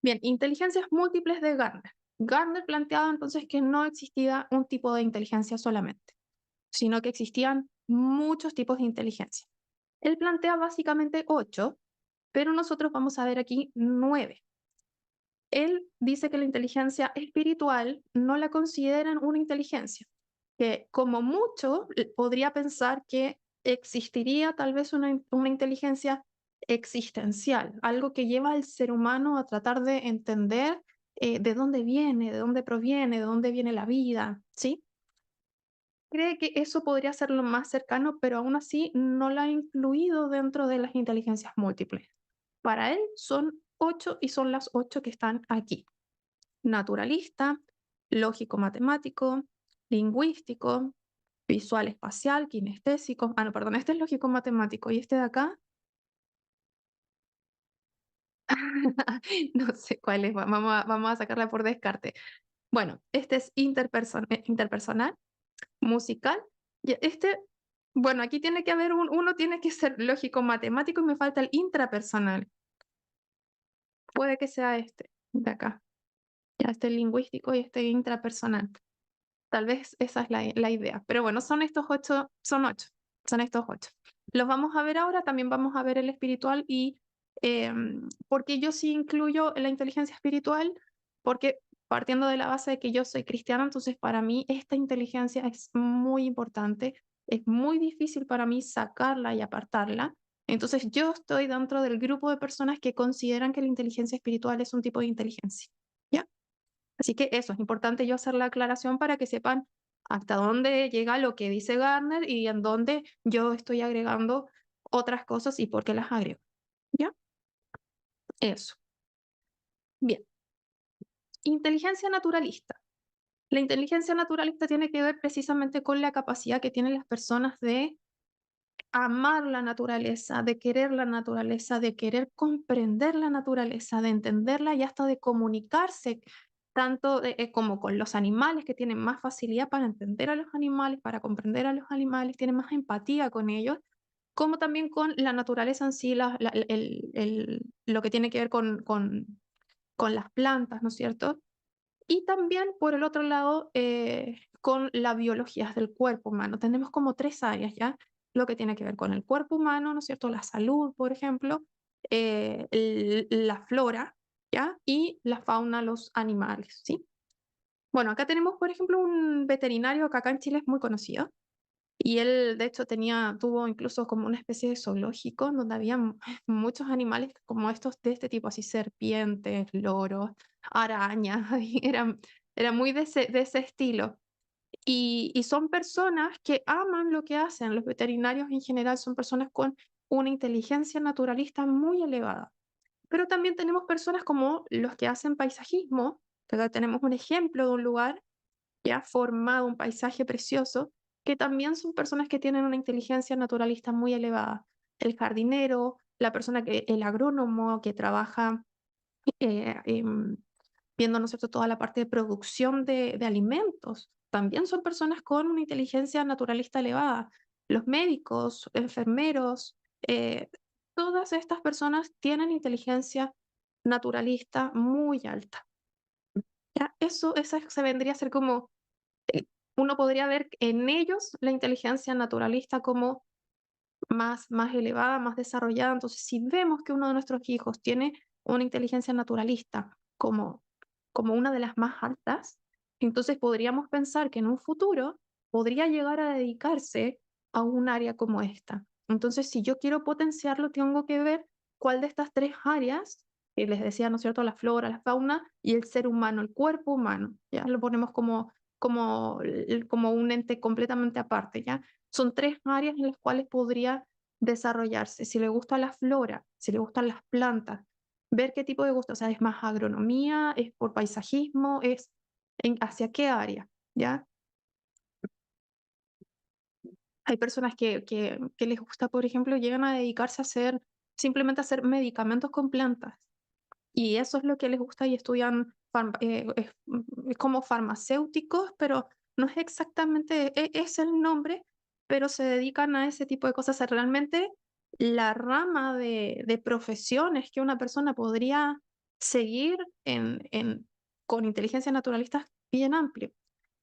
Bien, inteligencias múltiples de Gardner. Gardner planteaba entonces que no existía un tipo de inteligencia solamente, sino que existían muchos tipos de inteligencia. Él plantea básicamente 8, pero nosotros vamos a ver aquí 9. Él dice que la inteligencia espiritual no la consideran una inteligencia, que como mucho podría pensar que existiría tal vez una inteligencia existencial, algo que lleva al ser humano a tratar de entender de dónde viene, de dónde proviene, de dónde viene la vida, ¿sí? Cree que eso podría ser lo más cercano, pero aún así no la ha incluido dentro de las inteligencias múltiples. Para él son 8 y son las 8 que están aquí: naturalista, lógico-matemático, lingüístico, visual espacial, kinestésico. Ah, no, perdón, este es lógico-matemático y este de acá, no sé cuál es, vamos a sacarla por descarte. Bueno, este es interpersonal, musical, y este, bueno, aquí tiene que haber uno tiene que ser lógico-matemático y me falta el intrapersonal. Puede que sea este, de acá, ya este lingüístico y este intrapersonal. Tal vez esa es la idea. Pero bueno, son estos 8, son estos 8. Los vamos a ver ahora, también vamos a ver el espiritual y porque yo sí incluyo la inteligencia espiritual, porque partiendo de la base de que yo soy cristiana, entonces para mí esta inteligencia es muy importante, es muy difícil para mí sacarla y apartarla. Entonces yo estoy dentro del grupo de personas que consideran que la inteligencia espiritual es un tipo de inteligencia. ¿Ya? Así que eso, es importante yo hacer la aclaración para que sepan hasta dónde llega lo que dice Gardner y en dónde yo estoy agregando otras cosas y por qué las agrego. ¿Ya? Eso. Bien. Inteligencia naturalista. La inteligencia naturalista tiene que ver precisamente con la capacidad que tienen las personas de amar la naturaleza, de querer la naturaleza, de querer comprender la naturaleza, de entenderla y hasta de comunicarse tanto como con los animales, que tienen más facilidad para entender a los animales, para comprender a los animales, tienen más empatía con ellos, como también con la naturaleza en sí, lo que tiene que ver con las plantas, ¿no es cierto? Y también, por el otro lado, con la biología del cuerpo humano. Tenemos como tres áreas, ¿ya? Lo que tiene que ver con el cuerpo humano, ¿no es cierto? La salud, por ejemplo, la flora, ¿ya? Y la fauna, los animales, ¿sí? Bueno, acá tenemos, por ejemplo, un veterinario que acá en Chile es muy conocido. Y él, de hecho, tuvo incluso como una especie de zoológico en donde había muchos animales como estos de este tipo, así serpientes, loros, arañas, y era muy de ese estilo. Y son personas que aman lo que hacen. Los veterinarios en general son personas con una inteligencia naturalista muy elevada. Pero también tenemos personas como los que hacen paisajismo. Acá tenemos un ejemplo de un lugar que ha formado un paisaje precioso, que también son personas que tienen una inteligencia naturalista muy elevada. El jardinero, el agrónomo que trabaja em, viendo, ¿no es cierto?, toda la parte de producción de alimentos, también son personas con una inteligencia naturalista elevada. Los médicos, enfermeros, todas estas personas tienen inteligencia naturalista muy alta. ¿Ya? Esa se vendría a ser como eh, uno podría ver en ellos la inteligencia naturalista como más elevada, más desarrollada. Entonces, si vemos que uno de nuestros hijos tiene una inteligencia naturalista como una de las más altas, entonces podríamos pensar que en un futuro podría llegar a dedicarse a un área como esta. Entonces, si yo quiero potenciarlo, tengo que ver cuál de estas tres áreas, que les decía, ¿no es cierto?, la flora, la fauna y el ser humano, el cuerpo humano, ya lo ponemos como un ente completamente aparte, ¿ya? Son tres áreas en las cuales podría desarrollarse. Si le gusta la flora, si le gustan las plantas, ver qué tipo de gusto, o sea, es más agronomía, es por paisajismo, hacia qué área, ¿ya? Hay personas que les gusta, por ejemplo, llegan a dedicarse a simplemente a hacer medicamentos con plantas. Y eso es lo que les gusta y estudian, es como farmacéuticos, pero no es exactamente, es el nombre, pero se dedican a ese tipo de cosas. O sea, realmente la rama de profesiones que una persona podría seguir con inteligencias naturalistas bien amplio.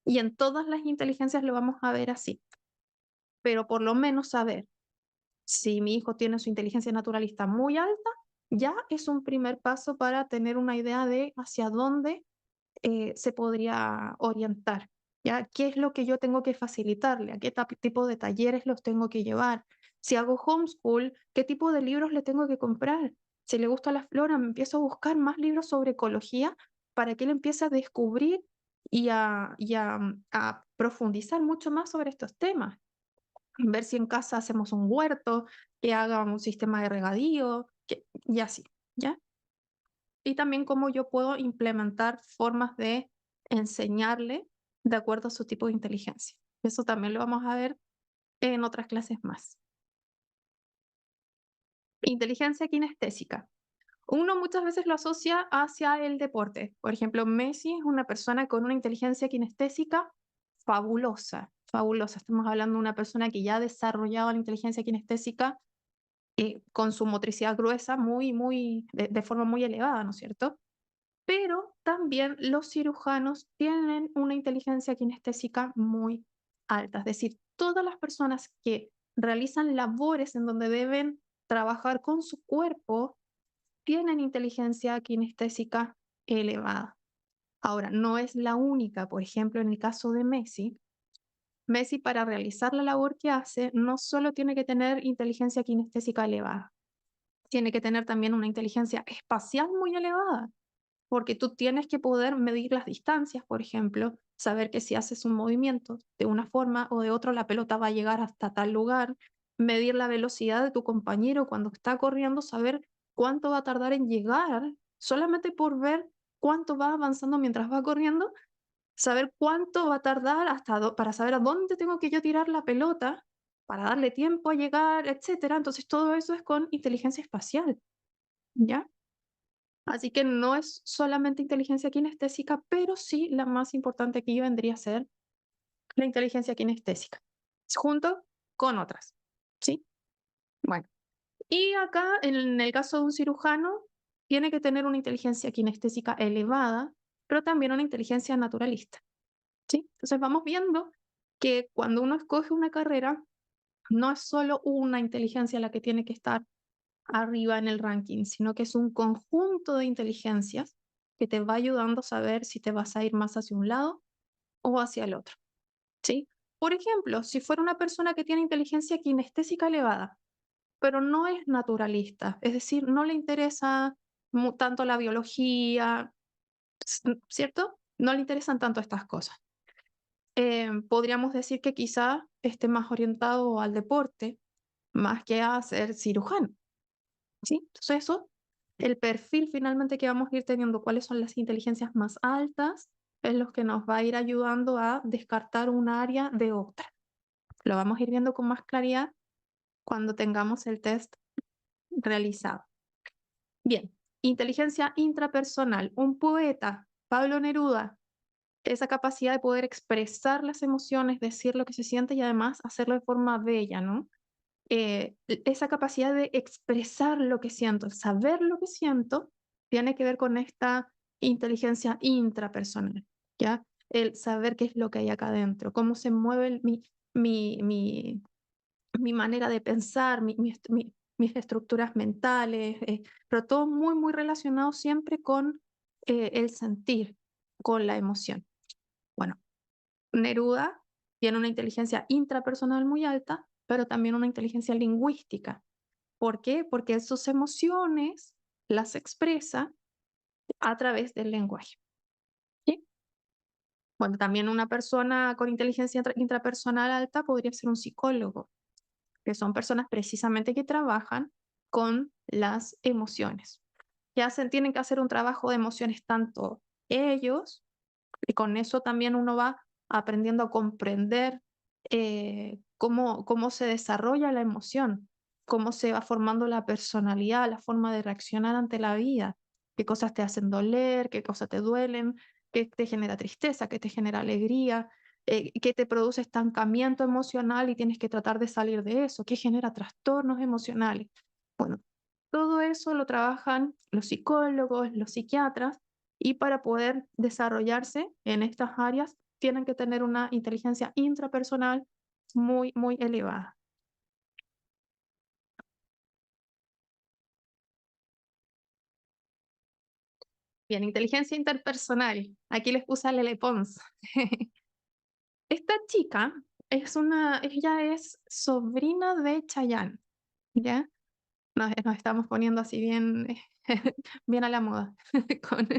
Y en todas las inteligencias lo vamos a ver así, pero por lo menos saber si mi hijo tiene su inteligencia naturalista muy alta, ya es un primer paso para tener una idea de hacia dónde se podría orientar. ¿Ya? ¿Qué es lo que yo tengo que facilitarle? ¿A qué tipo de talleres los tengo que llevar? Si hago homeschool, ¿qué tipo de libros le tengo que comprar? Si le gusta la flora, me empiezo a buscar más libros sobre ecología para que él empiece a descubrir a profundizar mucho más sobre estos temas. Ver si en casa hacemos un huerto, que haga un sistema de regadío, y así, ¿ya? Y también cómo yo puedo implementar formas de enseñarle de acuerdo a su tipo de inteligencia. Eso también lo vamos a ver en otras clases más. Inteligencia kinestésica. Uno muchas veces lo asocia hacia el deporte. Por ejemplo, Messi es una persona con una inteligencia kinestésica fabulosa, fabulosa. Estamos hablando de una persona que ya ha desarrollado la inteligencia kinestésica con su motricidad gruesa de forma muy elevada, ¿no es cierto? Pero también los cirujanos tienen una inteligencia kinestésica muy alta, es decir, todas las personas que realizan labores en donde deben trabajar con su cuerpo tienen inteligencia kinestésica elevada. Ahora, no es la única, por ejemplo, en el caso de Messi, Messi para realizar la labor que hace no solo tiene que tener inteligencia kinestésica elevada, tiene que tener también una inteligencia espacial muy elevada, porque tú tienes que poder medir las distancias, por ejemplo, saber que si haces un movimiento de una forma o de otra, la pelota va a llegar hasta tal lugar, medir la velocidad de tu compañero cuando está corriendo, saber cuánto va a tardar en llegar, solamente por ver cuánto va avanzando mientras va corriendo, saber cuánto va a tardar para saber a dónde tengo que yo tirar la pelota, para darle tiempo a llegar, etcétera. Entonces, todo eso es con inteligencia espacial, ¿ya? Así que no es solamente inteligencia kinestésica, pero sí la más importante aquí vendría a ser la inteligencia kinestésica, junto con otras, ¿sí? Bueno, y acá en el caso de un cirujano, tiene que tener una inteligencia kinestésica elevada, pero también una inteligencia naturalista, ¿sí? Entonces vamos viendo que cuando uno escoge una carrera, no es solo una inteligencia la que tiene que estar arriba en el ranking, sino que es un conjunto de inteligencias que te va ayudando a saber si te vas a ir más hacia un lado o hacia el otro, ¿sí? Por ejemplo, si fuera una persona que tiene inteligencia kinestésica elevada, pero no es naturalista, es decir, no le interesa tanto la biología, ¿cierto? No le interesan tanto estas cosas. Podríamos decir que quizá esté más orientado al deporte, más que a ser cirujano. ¿Sí? Entonces eso, el perfil finalmente que vamos a ir teniendo, cuáles son las inteligencias más altas, es lo que nos va a ir ayudando a descartar un área de otra. Lo vamos a ir viendo con más claridad cuando tengamos el test realizado. Bien, inteligencia intrapersonal. Un poeta, Pablo Neruda, esa capacidad de poder expresar las emociones, decir lo que se siente y además hacerlo de forma bella, ¿no? Esa capacidad de expresar lo que siento, saber lo que siento, tiene que ver con esta inteligencia intrapersonal, ¿ya? El saber qué es lo que hay acá adentro, cómo se mueve mi, mi, mi manera de pensar, mis estructuras mentales, pero todo muy relacionado siempre con el sentir, con la emoción. Bueno, Neruda tiene una inteligencia intrapersonal muy alta, pero también una inteligencia lingüística. ¿Por qué? Porque sus emociones las expresa a través del lenguaje. ¿Sí? Bueno, también una persona con inteligencia intrapersonal alta podría ser un psicólogo, que son personas precisamente que trabajan con las emociones. Tienen que hacer un trabajo de emociones tanto ellos, y con eso también uno va aprendiendo a comprender cómo se desarrolla la emoción, cómo se va formando la personalidad, la forma de reaccionar ante la vida, qué cosas te hacen doler, qué cosas te duelen, qué te genera tristeza, qué te genera alegría, qué te produce estancamiento emocional y tienes que tratar de salir de eso, qué genera trastornos emocionales. Bueno, Todo eso lo trabajan los psicólogos, los psiquiatras, y para poder desarrollarse en estas áreas tienen que tener una inteligencia intrapersonal muy, muy elevada. Bien, inteligencia interpersonal. Aquí les puse a Lele Pons. Esta chica ella es sobrina de Chayanne, ¿ya? Nos estamos poniendo así bien, bien a la moda con,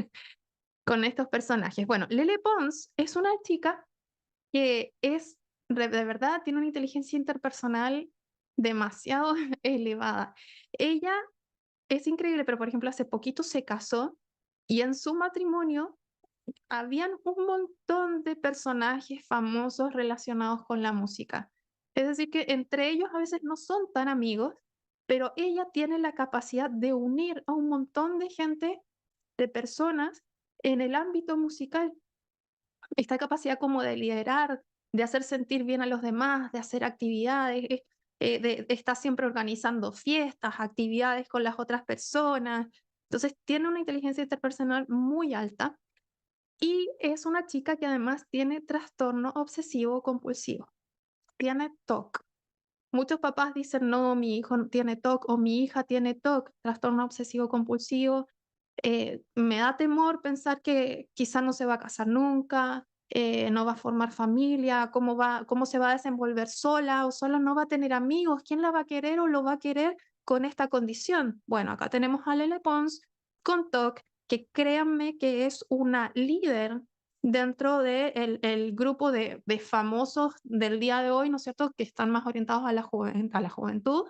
con estos personajes. Bueno, Lele Pons es una chica que de verdad, tiene una inteligencia interpersonal demasiado elevada. Ella es increíble, pero por ejemplo, hace poquito se casó y en su matrimonio habían un montón de personajes famosos relacionados con la música. Es decir, que entre ellos a veces no son tan amigos, pero ella tiene la capacidad de unir a un montón de gente, de personas en el ámbito musical. Esta capacidad como de liderar, de hacer sentir bien a los demás, de hacer actividades, de estar siempre organizando fiestas, actividades con las otras personas. Entonces, tiene una inteligencia interpersonal muy alta y es una chica que además tiene trastorno obsesivo compulsivo, tiene TOC. Muchos papás dicen, no, mi hijo no tiene TOC o mi hija tiene TOC, trastorno obsesivo compulsivo. Me da temor pensar que quizá no se va a casar nunca, no va a formar familia, cómo se va a desenvolver sola o sola, no va a tener amigos, ¿quién la va a querer o lo va a querer con esta condición? Bueno, acá tenemos a Lele Pons con TOC, que créanme que es una líder dentro del grupo de famosos del día de hoy, ¿no es cierto?, que están más orientados a a la juventud,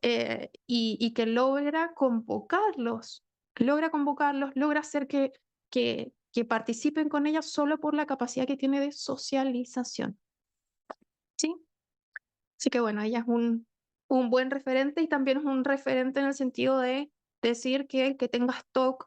y que logra convocarlos, logra hacer que participen con ella solo por la capacidad que tiene de socialización, ¿sí? Así que bueno, ella es un buen referente y también es un referente en el sentido de decir que el que tengas TOC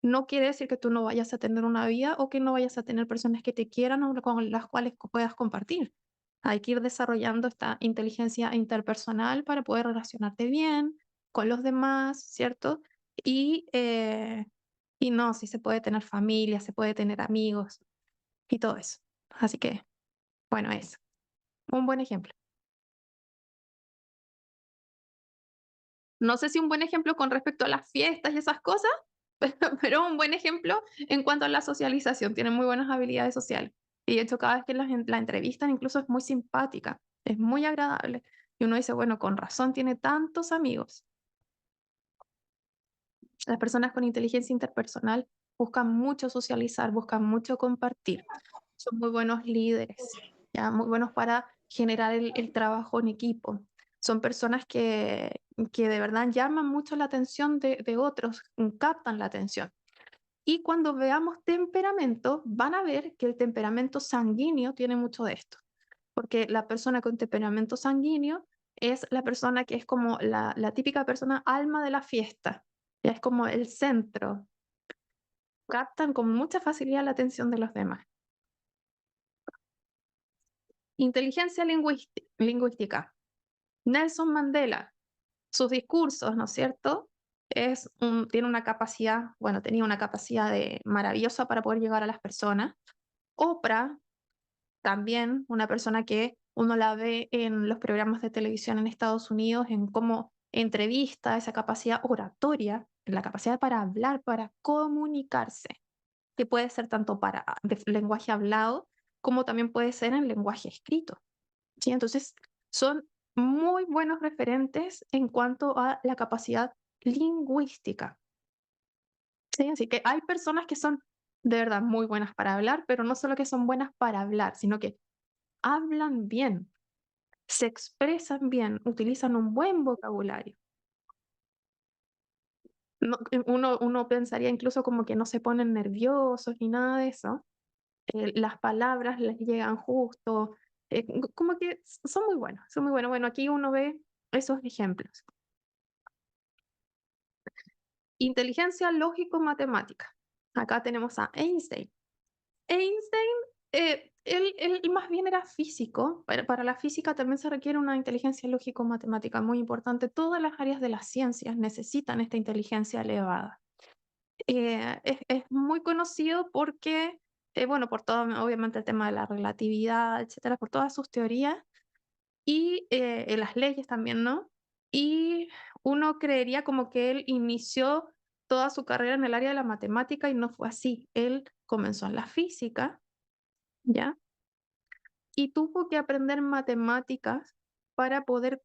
no quiere decir que tú no vayas a tener una vida o que no vayas a tener personas que te quieran o con las cuales puedas compartir. Hay que ir desarrollando esta inteligencia interpersonal para poder relacionarte bien con los demás, ¿cierto? Y, eh, y no, sí se puede tener familia, se puede tener amigos y todo eso. Así que, bueno, es un buen ejemplo. No sé si un buen ejemplo con respecto a las fiestas y esas cosas, pero un buen ejemplo en cuanto a la socialización. Tiene muy buenas habilidades sociales. Y de hecho, cada vez que la entrevistan, incluso es muy simpática, es muy agradable. Y uno dice, bueno, con razón tiene tantos amigos. Las personas con inteligencia interpersonal buscan mucho socializar, buscan mucho compartir. Son muy buenos líderes, ya muy buenos para generar el trabajo en equipo. Son personas que de verdad llaman mucho la atención de otros, captan la atención. Y cuando veamos temperamento, van a ver que el temperamento sanguíneo tiene mucho de esto, porque la persona con temperamento sanguíneo es la persona que es como la típica persona alma de la fiesta, ya es como el centro, captan con mucha facilidad la atención de los demás. Inteligencia lingüística. Nelson Mandela, sus discursos, ¿no es cierto? Tiene una capacidad, bueno, tenía una capacidad maravillosa para poder llegar a las personas. Oprah, también una persona que uno la ve en los programas de televisión en Estados Unidos, en cómo entrevista, esa capacidad oratoria, la capacidad para hablar, para comunicarse, que puede ser tanto para lenguaje hablado como también puede ser en lenguaje escrito. ¿Sí? Entonces, son muy buenos referentes en cuanto a la capacidad lingüística. ¿Sí? Así que hay personas que son de verdad muy buenas para hablar, pero no solo que son buenas para hablar, sino que hablan bien, se expresan bien, utilizan un buen vocabulario. Uno pensaría incluso como que no se ponen nerviosos ni nada de eso. Las palabras les llegan justo, como que son muy buenos, son muy buenos. Bueno, aquí uno ve esos ejemplos. Inteligencia lógico-matemática. Acá tenemos a Einstein. Einstein Él más bien era físico. Para la física también se requiere una inteligencia lógico-matemática muy importante. Todas las áreas de las ciencias necesitan esta inteligencia elevada. Es muy conocido porque, bueno, por todo, obviamente, el tema de la relatividad, etcétera, por todas sus teorías y las leyes también, ¿no? Y uno creería como que él inició toda su carrera en el área de la matemática y no fue así. Él comenzó en la física, ¿ya? Y tuvo que aprender matemáticas para poder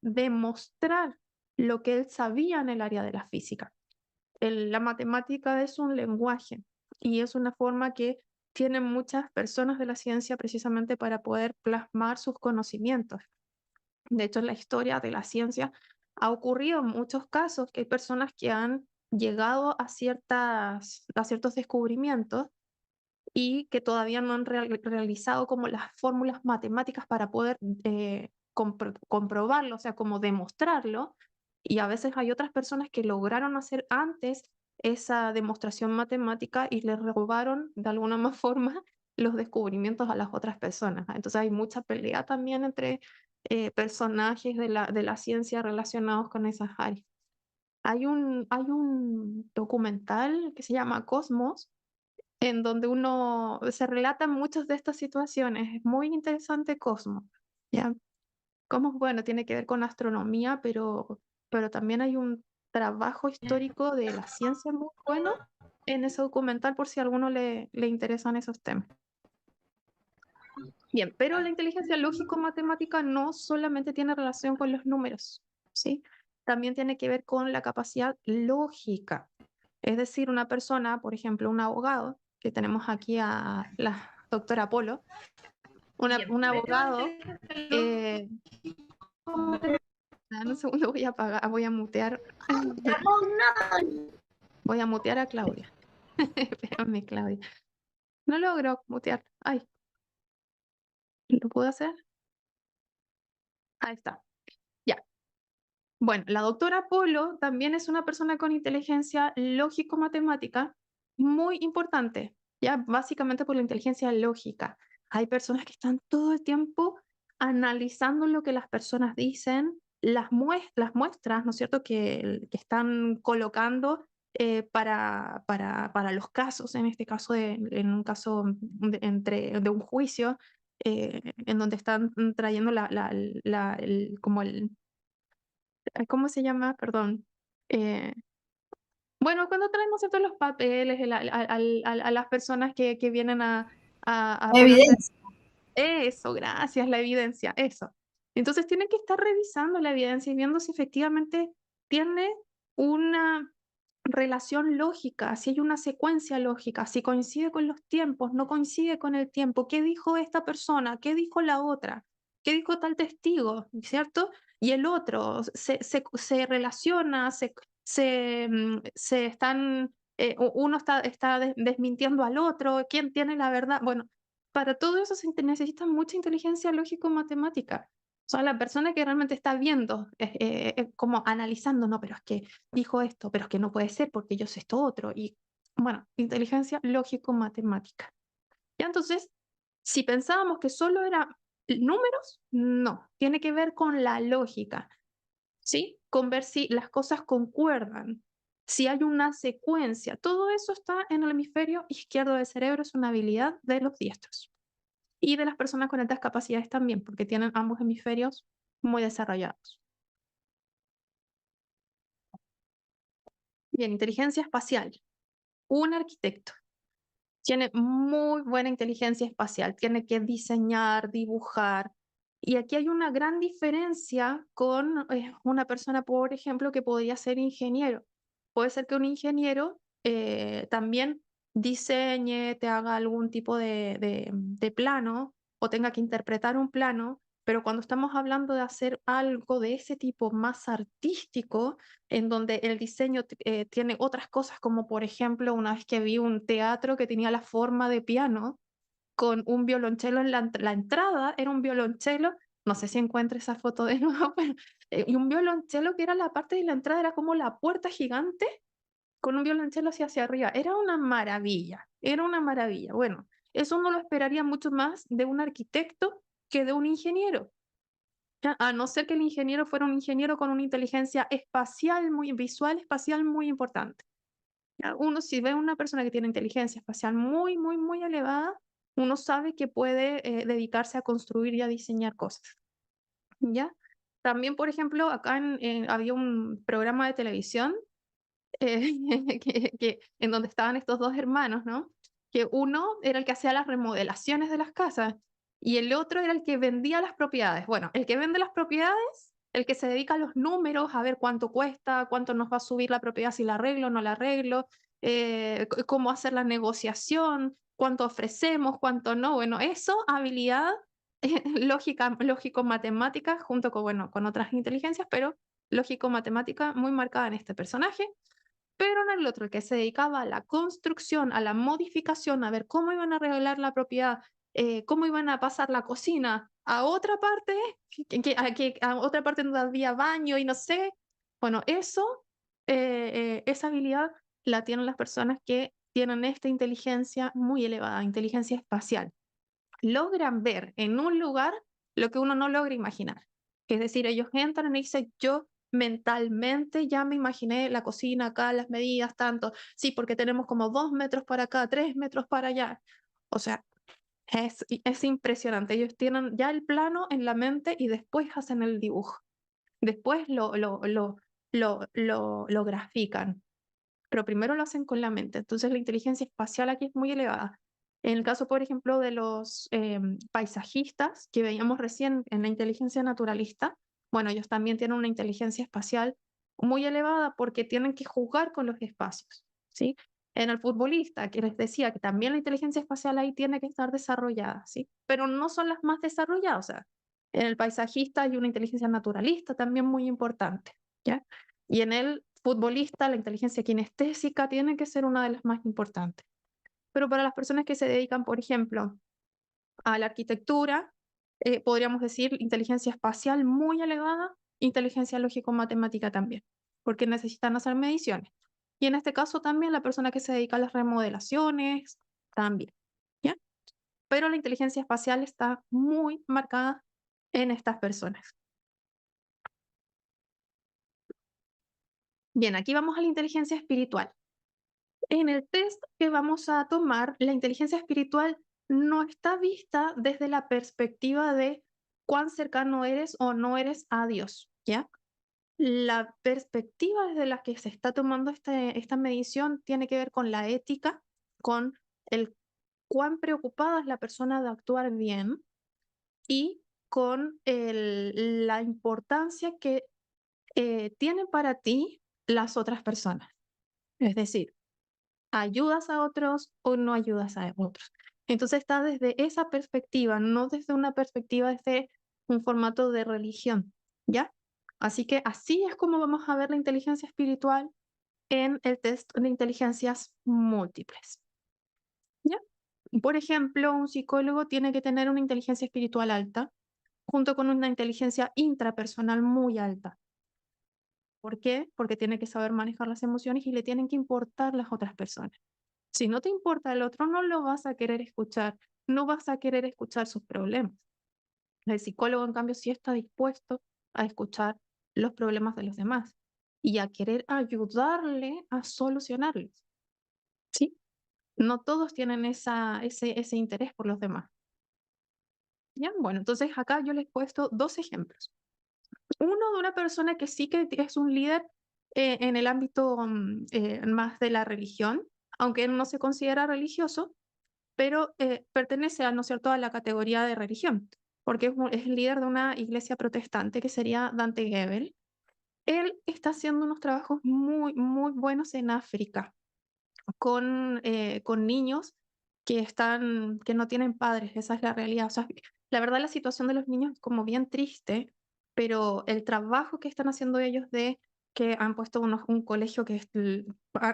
demostrar lo que él sabía en el área de la física. La matemática es un lenguaje y es una forma que tienen muchas personas de la ciencia precisamente para poder plasmar sus conocimientos. De hecho, en la historia de la ciencia ha ocurrido en muchos casos que hay personas que han llegado a ciertos descubrimientos y que todavía no han realizado como las fórmulas matemáticas para poder comprobarlo, o sea, como demostrarlo. Y a veces hay otras personas que lograron hacer antes esa demostración matemática y le robaron de alguna más forma los descubrimientos a las otras personas. Entonces hay mucha pelea también entre personajes de la ciencia relacionados con esas áreas. Hay un documental que se llama Cosmos, en donde uno se relatan muchas de estas situaciones. Es muy interesante Cosmos, ¿ya? Cosmos, bueno, tiene que ver con astronomía, pero también hay un trabajo histórico de la ciencia muy bueno en ese documental por si a alguno le interesan esos temas. Bien, pero la inteligencia lógico-matemática no solamente tiene relación con los números, ¿sí? También tiene que ver con la capacidad lógica. Es decir, una persona, por ejemplo, un abogado, que tenemos aquí a la doctora Polo, Bien, un pero la abogado, inteligencia eh, en un segundo voy a apagar, voy a mutear, voy a mutear a Claudia. Espérame, Claudia. No logro mutear. Ay, ¿lo puedo hacer? Ahí está. Ya. Bueno, la doctora Polo también es una persona con inteligencia lógico-matemática muy importante, ya básicamente por la inteligencia lógica. Hay personas que están todo el tiempo analizando lo que las personas dicen, las muestras, ¿no es cierto?, que están colocando para los casos, en este caso, en un caso de un juicio, en donde están trayendo como ¿cómo se llama? Perdón. Eh, bueno, cuando traemos ciertos los papeles, a las personas que vienen bueno, a hacer evidencia. eso, gracias, la evidencia, eso. Entonces tienen que estar revisando la evidencia y viendo si efectivamente tiene una relación lógica, si hay una secuencia lógica, si coincide con los tiempos, no coincide con el tiempo, qué dijo esta persona, qué dijo la otra, qué dijo tal testigo, ¿cierto? Y el otro, se relaciona, se están, uno está desmintiendo al otro, quién tiene la verdad. Bueno, para todo eso se necesita mucha inteligencia lógico-matemática. O sea, la persona que realmente está viendo, como analizando, no, pero es que dijo esto, pero es que no puede ser porque yo sé esto otro. Y bueno, inteligencia lógico-matemática. Ya entonces, si pensábamos que solo era números, no, tiene que ver con la lógica, ¿sí? Con ver si las cosas concuerdan, si hay una secuencia. Todo eso está en el hemisferio izquierdo del cerebro, es una habilidad de los diestros y de las personas con altas capacidades también, porque tienen ambos hemisferios muy desarrollados. Bien, inteligencia espacial. Un arquitecto tiene muy buena inteligencia espacial, tiene que diseñar, dibujar. Y aquí hay una gran diferencia con una persona, por ejemplo, que podría ser ingeniero. Puede ser que un ingeniero también diseñe, te haga algún tipo de plano o tenga que interpretar un plano, pero cuando estamos hablando de hacer algo de ese tipo más artístico, en donde el diseño tiene otras cosas, como por ejemplo, una vez que vi un teatro que tenía la forma de piano, con un violonchelo en la entrada, era un violonchelo, no sé si encuentro esa foto de nuevo, pero, y un violonchelo que era la parte de la entrada, era como la puerta gigante, con un violonchelo hacia arriba, era una maravilla, era una maravilla. Bueno, Eso uno lo esperaría mucho más de un arquitecto que de un ingeniero. ¿Ya? A no ser que el ingeniero fuera un ingeniero con una inteligencia espacial, muy visual, espacial muy importante. ¿Ya? Uno si ve a una persona que tiene inteligencia espacial muy, muy, muy elevada, uno sabe que puede dedicarse a construir y a diseñar cosas. ¿Ya? También, por ejemplo, acá había un programa de televisión en donde estaban estos dos hermanos, ¿no? Que uno era el que hacía las remodelaciones de las casas y el otro era el que vendía las propiedades. Bueno, el que vende las propiedades, el que se dedica a los números, a ver cuánto cuesta, cuánto nos va a subir la propiedad si la arreglo o no la arreglo, cómo hacer la negociación, cuánto ofrecemos, cuánto no. Bueno, eso, habilidad lógica, lógico-matemática, junto con, bueno, con otras inteligencias, pero lógico-matemática muy marcada en este personaje. Pero en el otro, el que se dedicaba a la construcción, a la modificación, a ver cómo iban a arreglar la propiedad, cómo iban a pasar la cocina a otra parte, a otra parte donde había baño y no sé. Bueno, eso, esa habilidad la tienen las personas que tienen esta inteligencia muy elevada, inteligencia espacial. Logran ver en un lugar lo que uno no logra imaginar. Es decir, ellos entran y dicen, yo mentalmente ya me imaginé la cocina acá, las medidas, tanto, sí, porque tenemos como 2 metros para acá, 3 metros para allá. O sea, es impresionante. Ellos tienen ya el plano en la mente y después hacen el dibujo. Después lo grafican, pero primero lo hacen con la mente. Entonces la inteligencia espacial aquí es muy elevada. En el caso, por ejemplo, de los paisajistas que veíamos recién en la inteligencia naturalista, bueno, ellos también tienen una inteligencia espacial muy elevada porque tienen que jugar con los espacios, ¿sí? En el futbolista, que les decía que también la inteligencia espacial ahí tiene que estar desarrollada, ¿sí? Pero no son las más desarrolladas, o sea, en el paisajista hay una inteligencia naturalista también muy importante, ¿ya? Y en el futbolista, la inteligencia kinestésica tiene que ser una de las más importantes. Pero para las personas que se dedican, por ejemplo, a la arquitectura, podríamos decir inteligencia espacial muy elevada, inteligencia lógico-matemática también, porque necesitan hacer mediciones. Y en este caso también la persona que se dedica a las remodelaciones, también, ¿ya? Pero la inteligencia espacial está muy marcada en estas personas. Bien, aquí vamos a la inteligencia espiritual. En el test que vamos a tomar, la inteligencia espiritual no está vista desde la perspectiva de cuán cercano eres o no eres a Dios, ¿ya? La perspectiva desde la que se está tomando esta medición tiene que ver con la ética, con el cuán preocupada es la persona de actuar bien y con la importancia que tienen para ti las otras personas. Es decir, ¿ayudas a otros o no ayudas a otros? Entonces está desde esa perspectiva, no desde una perspectiva desde un formato de religión, ¿ya? Así que así es como vamos a ver la inteligencia espiritual en el test de inteligencias múltiples, ¿ya? Por ejemplo, un psicólogo tiene que tener una inteligencia espiritual alta junto con una inteligencia intrapersonal muy alta. ¿Por qué? Porque tiene que saber manejar las emociones y le tienen que importar las otras personas. Si no te importa el otro, no lo vas a querer escuchar, no vas a querer escuchar sus problemas. El psicólogo, en cambio, sí está dispuesto a escuchar los problemas de los demás y a querer ayudarle a solucionarlos, ¿sí? No todos tienen ese interés por los demás. ¿Ya? Bueno, entonces acá yo les he puesto dos ejemplos. Uno de una persona que sí que es un líder en el ámbito más de la religión, aunque él no se considera religioso, pero pertenece a, ¿no es cierto?, a la categoría de religión, porque es el líder de una iglesia protestante que sería Dante Gebel. Él está haciendo unos trabajos muy, muy buenos en África con niños que no tienen padres, esa es la realidad. O sea, la verdad la situación de los niños es como bien triste, pero el trabajo que están haciendo ellos de que han puesto un colegio que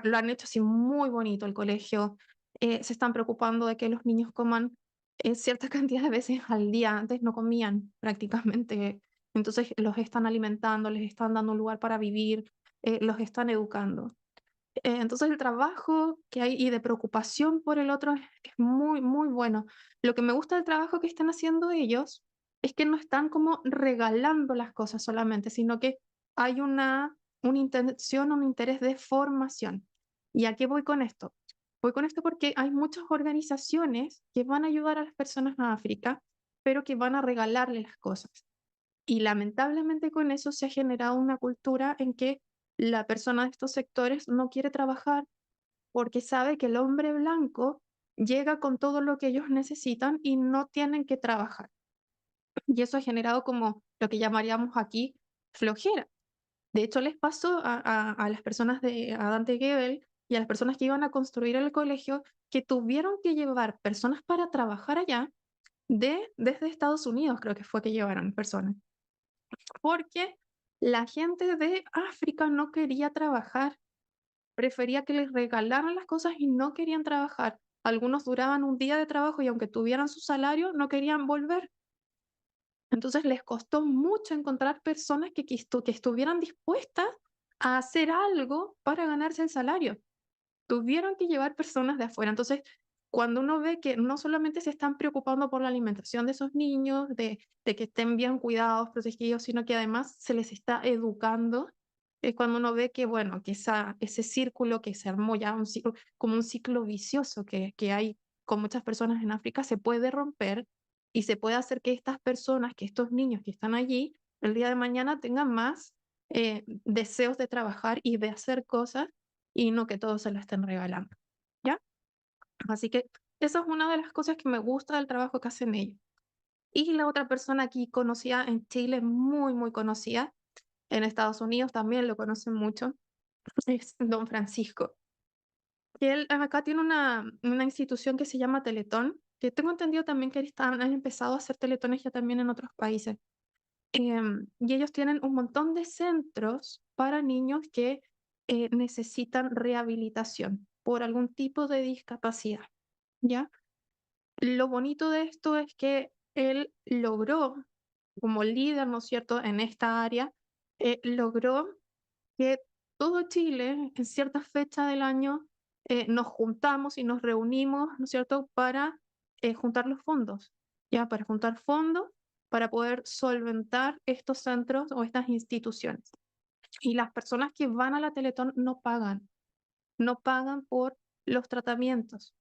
lo han hecho así muy bonito el colegio, se están preocupando de que los niños coman cierta cantidad de veces al día, antes no comían prácticamente, entonces los están alimentando, les están dando un lugar para vivir, los están educando. Entonces el trabajo que hay y de preocupación por el otro es muy, muy bueno. Lo que me gusta del trabajo que están haciendo ellos es que no están como regalando las cosas solamente, sino que hay una intención, un interés de formación. ¿Y a qué voy con esto? Voy con esto porque hay muchas organizaciones que van a ayudar a las personas a África, pero que van a regalarle las cosas. Y lamentablemente con eso se ha generado una cultura en que la persona de estos sectores no quiere trabajar porque sabe que el hombre blanco llega con todo lo que ellos necesitan y no tienen que trabajar. Y eso ha generado como lo que llamaríamos aquí flojera. De hecho, les pasó a las personas de a Dante Gebel y a las personas que iban a construir el colegio que tuvieron que llevar personas para trabajar allá desde Estados Unidos, creo que fue que llevaron personas, porque la gente de África no quería trabajar, prefería que les regalaran las cosas y no querían trabajar. Algunos duraban un día de trabajo y aunque tuvieran su salario, no querían volver. Entonces les costó mucho encontrar personas que estuvieran dispuestas a hacer algo para ganarse el salario. Tuvieron que llevar personas de afuera. Entonces, cuando uno ve que no solamente se están preocupando por la alimentación de esos niños, de que estén bien cuidados, protegidos, sino que además se les está educando, es cuando uno ve que, bueno, que ese círculo que se armó ya, como un ciclo vicioso que hay con muchas personas en África, se puede romper y se puede hacer que estas personas, que estos niños que están allí, el día de mañana tengan más deseos de trabajar y de hacer cosas y no que todo se lo estén regalando, ¿ya? Así que esa es una de las cosas que me gusta del trabajo que hacen ellos. Y la otra persona aquí conocida en Chile, muy, muy conocida, en Estados Unidos también lo conocen mucho, es Don Francisco. Que él acá tiene una institución que se llama Teletón, que tengo entendido también que han empezado a hacer teletones ya también en otros países. Y ellos tienen un montón de centros para niños que necesitan rehabilitación por algún tipo de discapacidad, ¿ya? Lo bonito de esto es que él logró, como líder, ¿no es cierto?, en esta área, logró que todo Chile, en cierta fecha del año, nos juntamos y nos reunimos, ¿no es cierto?, para juntar los fondos, ¿ya? Para juntar fondos para poder solventar estos centros o estas instituciones. Y las personas que van a la Teletón no pagan por los tratamientos.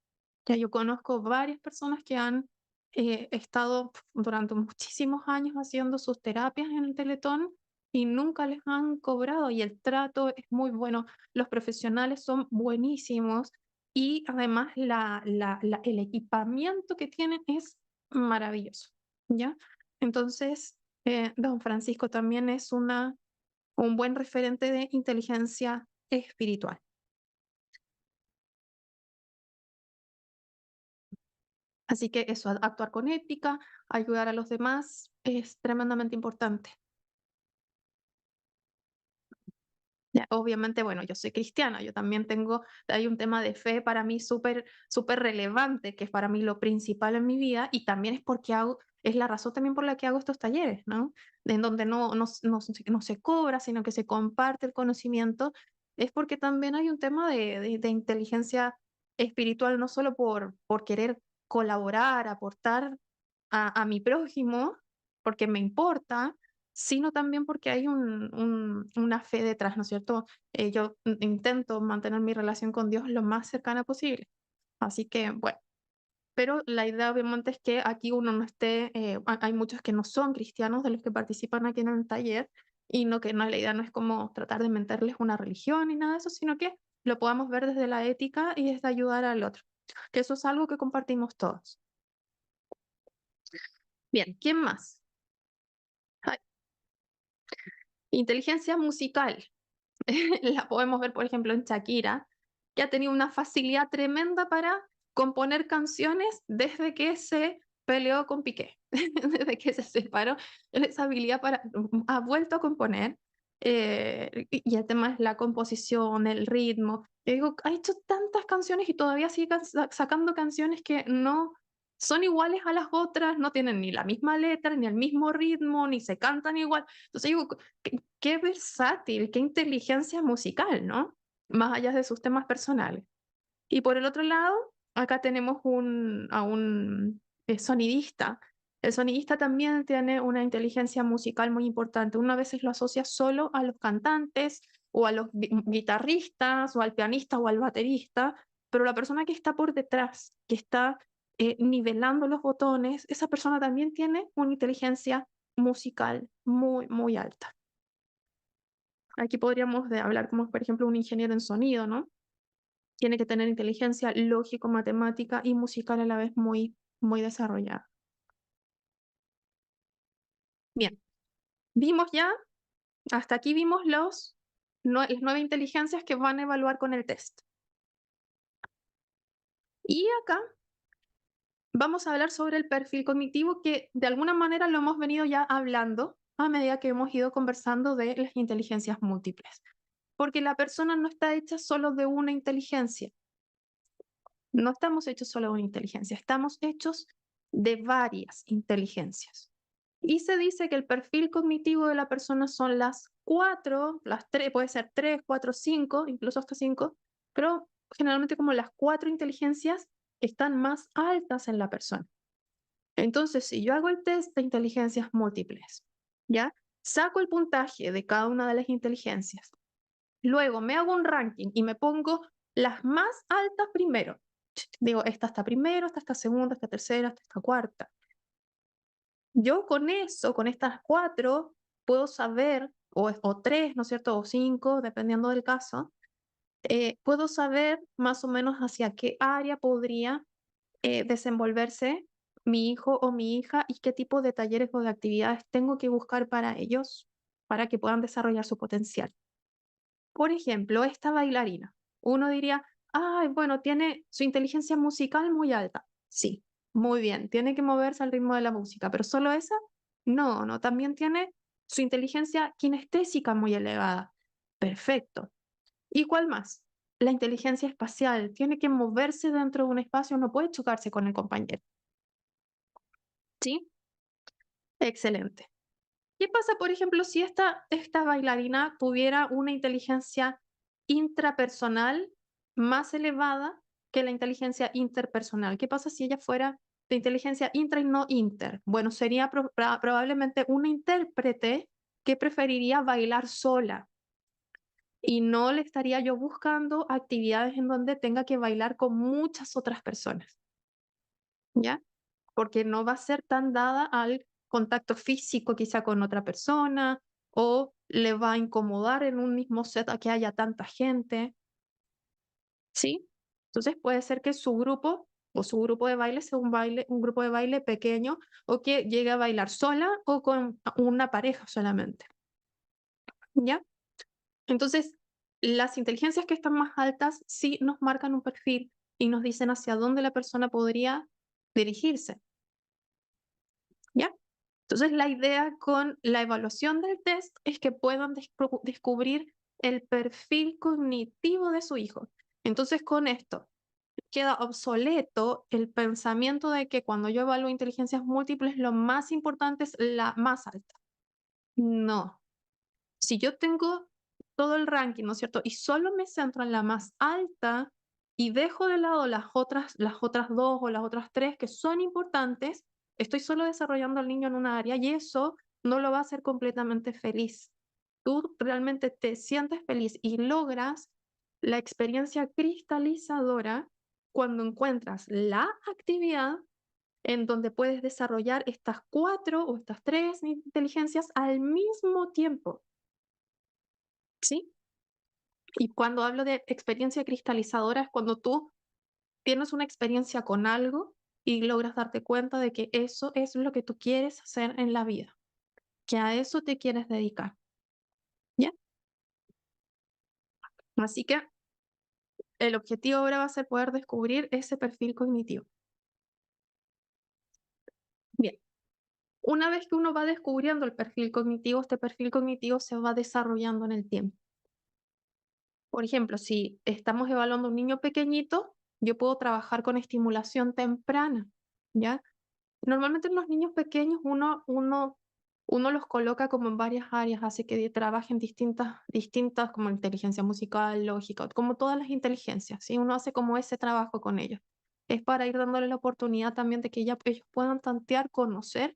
Ya yo conozco varias personas que han estado durante muchísimos años haciendo sus terapias en el Teletón y nunca les han cobrado y el trato es muy bueno. Los profesionales son buenísimos y además el equipamiento que tienen es maravilloso, ¿ya? Entonces, don Francisco también es un buen referente de inteligencia espiritual. Así que eso, actuar con ética, ayudar a los demás es tremendamente importante. Ya, obviamente, bueno, yo soy cristiana, yo también hay un tema de fe para mí súper, súper relevante, que es para mí lo principal en mi vida, y también es porque es la razón también por la que hago estos talleres, ¿no? En donde no se cobra, sino que se comparte el conocimiento, es porque también hay un tema de inteligencia espiritual, no solo por querer colaborar, aportar a mi prójimo, porque me importa, sino también porque hay una fe detrás, ¿no es cierto? Yo intento mantener mi relación con Dios lo más cercana posible. Así que, bueno, pero la idea obviamente es que aquí uno no esté, hay muchos que no son cristianos de los que participan aquí en el taller y no, la idea no es como tratar de meterles una religión ni nada de eso, sino que lo podamos ver desde la ética y desde ayudar al otro, que eso es algo que compartimos todos. Bien, ¿quién más? Ay, inteligencia musical. La podemos ver, por ejemplo, en Shakira, que ha tenido una facilidad tremenda para componer canciones desde que se peleó con Piqué, desde que se separó, esa habilidad ha vuelto a componer, y el tema es la composición, el ritmo. Yo digo, ha hecho tantas canciones y todavía sigue sacando canciones que no son iguales a las otras, no tienen ni la misma letra, ni el mismo ritmo, ni se cantan igual. Entonces digo, qué versátil, qué inteligencia musical, ¿no? más allá de sus temas personales. Y por el otro lado, acá tenemos a un sonidista. El sonidista también tiene una inteligencia musical muy importante. Uno a veces lo asocia solo a los cantantes o a los guitarristas o al pianista o al baterista, pero la persona que está por detrás, que está nivelando los botones, esa persona también tiene una inteligencia musical muy, muy alta. Aquí podríamos hablar como, por ejemplo, un ingeniero en sonido, ¿no? Tiene que tener inteligencia lógico, matemática y musical a la vez muy, muy desarrollada. Bien, vimos ya, hasta aquí vimos las 9 inteligencias que van a evaluar con el test. Y acá vamos a hablar sobre el perfil cognitivo que de alguna manera lo hemos venido ya hablando a medida que hemos ido conversando de las inteligencias múltiples. Porque la persona no está hecha solo de una inteligencia. No estamos hechos solo de una inteligencia, estamos hechos de varias inteligencias. Y se dice que el perfil cognitivo de la persona son las 4, las 3, puede ser 3, 4, 5, incluso hasta 5, pero generalmente como las 4 inteligencias están más altas en la persona. Entonces, si yo hago el test de inteligencias múltiples, ¿ya? Saco el puntaje de cada una de las inteligencias, luego me hago un ranking y me pongo las más altas primero. Digo, esta está primero, esta está segunda, esta tercera, esta está cuarta. Yo con eso, con estas 4, puedo saber, o 3, ¿no es cierto? O 5, dependiendo del caso, puedo saber más o menos hacia qué área podría desenvolverse mi hijo o mi hija y qué tipo de talleres o de actividades tengo que buscar para ellos para que puedan desarrollar su potencial. Por ejemplo, esta bailarina. Uno diría, ay, bueno, tiene su inteligencia musical muy alta. Sí, muy bien, tiene que moverse al ritmo de la música, pero solo esa, no, no, también tiene su inteligencia kinestésica muy elevada. Perfecto. ¿Y cuál más? La inteligencia espacial. Tiene que moverse dentro de un espacio, no puede chocarse con el compañero. ¿Sí? Excelente. ¿Qué pasa, por ejemplo, si esta bailarina tuviera una inteligencia intrapersonal más elevada que la inteligencia interpersonal? ¿Qué pasa si ella fuera de inteligencia intra y no inter? Bueno, sería probablemente una intérprete que preferiría bailar sola y no le estaría yo buscando actividades en donde tenga que bailar con muchas otras personas, ¿ya? Porque no va a ser tan dada al contacto físico quizá con otra persona o le va a incomodar en un mismo set a que haya tanta gente, ¿sí? Entonces puede ser que su grupo o su grupo de baile sea un grupo de baile pequeño o que llegue a bailar sola o con una pareja solamente, ¿ya? Entonces, las inteligencias que están más altas sí nos marcan un perfil y nos dicen hacia dónde la persona podría dirigirse, ¿ya? Entonces, la idea con la evaluación del test es que puedan descubrir el perfil cognitivo de su hijo. Entonces, con esto queda obsoleto el pensamiento de que cuando yo evalúo inteligencias múltiples, lo más importante es la más alta. No. Si yo tengo todo el ranking, ¿no es cierto? Y solo me centro en la más alta y dejo de lado las otras 2 o las otras 3 que son importantes, estoy solo desarrollando al niño en una área y eso no lo va a hacer completamente feliz. Tú realmente te sientes feliz y logras la experiencia cristalizadora cuando encuentras la actividad en donde puedes desarrollar estas 4 o estas 3 inteligencias al mismo tiempo. ¿Sí? Y cuando hablo de experiencia cristalizadora es cuando tú tienes una experiencia con algo y logras darte cuenta de que eso es lo que tú quieres hacer en la vida, que a eso te quieres dedicar, ¿ya? Así que el objetivo ahora va a ser poder descubrir ese perfil cognitivo. Bien, una vez que uno va descubriendo el perfil cognitivo, este perfil cognitivo se va desarrollando en el tiempo. Por ejemplo, si estamos evaluando a un niño pequeñito, yo puedo trabajar con estimulación temprana, ¿ya? Normalmente en los niños pequeños uno uno los coloca como en varias áreas, hace que trabajen distintas como inteligencia musical, lógica, como todas las inteligencias, ¿sí? Uno hace como ese trabajo con ellos. Es para ir dándole la oportunidad también de que ellos puedan tantear, conocer,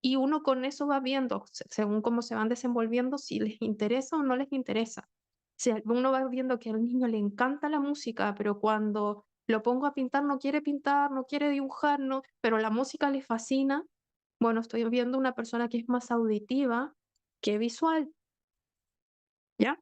y uno con eso va viendo, según cómo se van desenvolviendo, si les interesa o no les interesa. Si uno va viendo que al niño le encanta la música, pero cuando lo pongo a pintar, no quiere dibujar, no, pero la música le fascina, bueno, estoy viendo una persona que es más auditiva que visual, ¿ya?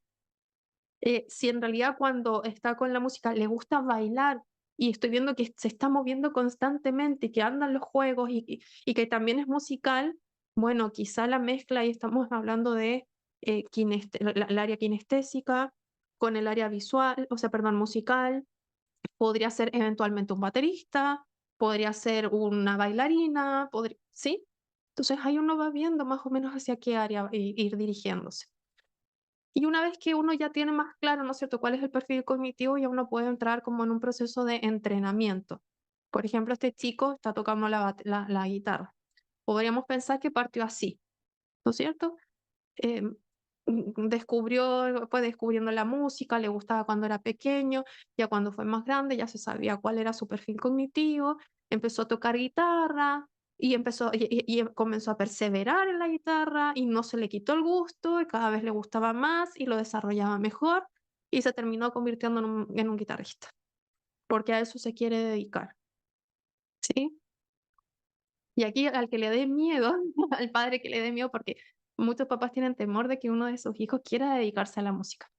Si en realidad cuando está con la música le gusta bailar y estoy viendo que se está moviendo constantemente y que andan los juegos y que también es musical, bueno, quizá la mezcla, y estamos hablando de el área kinestésica con el área visual, o sea, perdón, musical, podría ser eventualmente un baterista, podría ser una bailarina, ¿sí? Entonces ahí uno va viendo más o menos hacia qué área ir dirigiéndose. Y una vez que uno ya tiene más claro, ¿no es cierto?, cuál es el perfil cognitivo, ya uno puede entrar como en un proceso de entrenamiento. Por ejemplo, este chico está tocando la guitarra. Podríamos pensar que partió así, ¿no es cierto? Em, fue descubriendo la música, le gustaba cuando era pequeño, ya cuando fue más grande ya se sabía cuál era su perfil cognitivo, empezó a tocar guitarra y comenzó a perseverar en la guitarra y no se le quitó el gusto y cada vez le gustaba más y lo desarrollaba mejor y se terminó convirtiendo en un guitarrista, porque a eso se quiere dedicar, ¿sí? Y aquí al que le dé miedo, al padre que le dé miedo, porque muchos papás tienen temor de que uno de sus hijos quiera dedicarse a la música.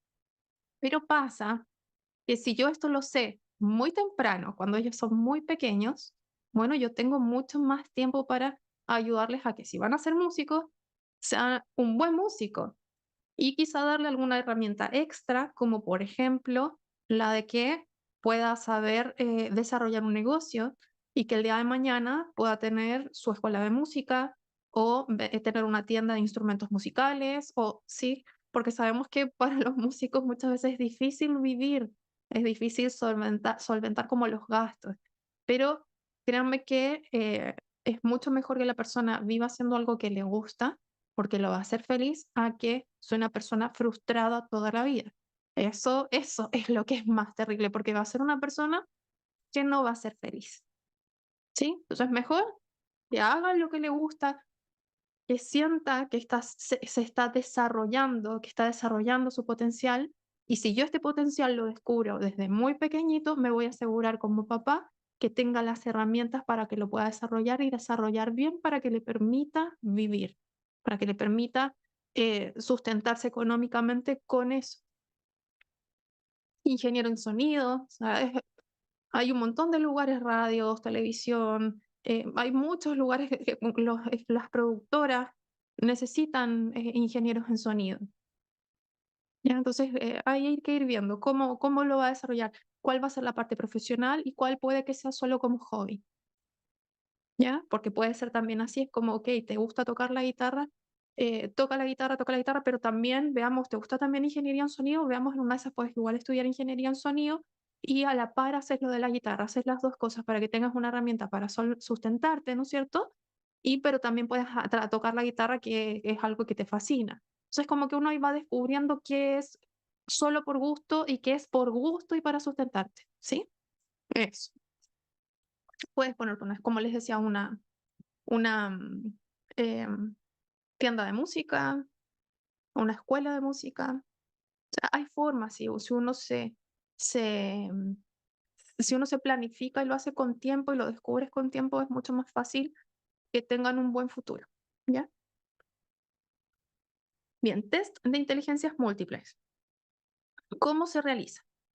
Pero pasa que si yo esto lo sé muy temprano, cuando ellos son muy pequeños, bueno, yo tengo mucho más tiempo para ayudarles a que si van a ser músicos, sean un buen músico. Y quizá darle alguna herramienta extra, como por ejemplo la de que pueda saber desarrollar un negocio y que el día de mañana pueda tener su escuela de música o tener una tienda de instrumentos musicales o sí, porque sabemos que para los músicos muchas veces es difícil vivir, es difícil solventar como los gastos, pero créanme que es mucho mejor que la persona viva haciendo algo que le gusta porque lo va a hacer feliz a que soy una persona frustrada toda la vida. Eso es lo que es más terrible, porque va a ser una persona que no va a ser feliz, ¿sí? Entonces, mejor que haga lo que le gusta, que sienta que se está desarrollando, que está desarrollando su potencial. Y si yo este potencial lo descubro desde muy pequeñito, me voy a asegurar como papá que tenga las herramientas para que lo pueda desarrollar y desarrollar bien para que le permita vivir, para que le permita sustentarse económicamente con eso. Ingeniero en sonido, o sea, hay un montón de lugares, radios, televisión, hay muchos lugares que las productoras necesitan ingenieros en sonido. ¿Ya? Entonces, hay que ir viendo cómo lo va a desarrollar, cuál va a ser la parte profesional y cuál puede que sea solo como hobby. ¿Ya? Porque puede ser también así, es como, okey, te gusta tocar la guitarra, toca la guitarra, pero también veamos, ¿te gusta también ingeniería en sonido? Veamos, en una de esas puedes igual estudiar ingeniería en sonido y a la par haces lo de la guitarra, haces las 2 cosas para que tengas una herramienta para sustentarte, ¿no es cierto? Pero también puedes tocar la guitarra, que es algo que te fascina. Entonces, como que uno ahí va descubriendo qué es solo por gusto y qué es por gusto y para sustentarte, ¿sí? Eso. Puedes ponerte como les decía, una em, tienda de música, una escuela de música. O sea, hay formas, si uno se, mm, si uno se planifica y lo hace con tiempo y lo descubres con tiempo, es mucho más fácil que tengan un buen futuro. ¿Ya? Bien, test de inteligencias múltiples. ¿Cómo se realiza?